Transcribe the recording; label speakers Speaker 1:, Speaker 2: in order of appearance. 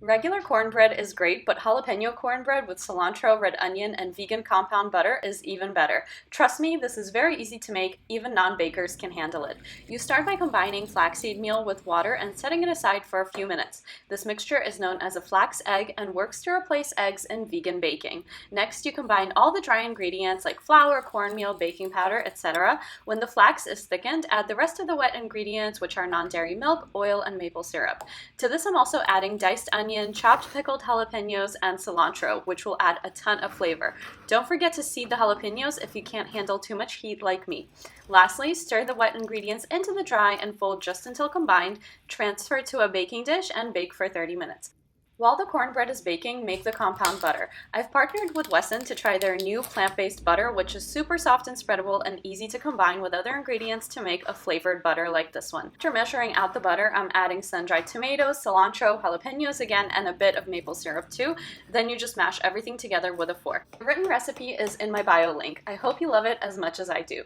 Speaker 1: Regular cornbread is great, but jalapeno cornbread with cilantro, red onion, and vegan compound butter is even better. Trust me, this is very easy to make, even non-bakers can handle it. You start by combining flaxseed meal with water and setting it aside for a few minutes. This mixture is known as a flax egg and works to replace eggs in vegan baking. Next, you combine all the dry ingredients like flour, cornmeal, baking powder, etc. When the flax is thickened, add the rest of the wet ingredients, which are non-dairy milk, oil, and maple syrup. To this, I'm also adding diced onion, chopped pickled jalapenos, and cilantro, which will add a ton of flavor. Don't forget to seed the jalapenos if you can't handle too much heat like me. Lastly, stir the wet ingredients into the dry and fold just until combined, transfer to a baking dish, and bake for 30 minutes. While the cornbread is baking, make the compound butter. I've partnered with Wesson to try their new plant-based butter, which is super soft and spreadable and easy to combine with other ingredients to make a flavored butter like this one. After measuring out the butter, I'm adding sun-dried tomatoes, cilantro, jalapenos again, and a bit of maple syrup too. Then you just mash everything together with a fork. The written recipe is in my bio link. I hope you love it as much as I do.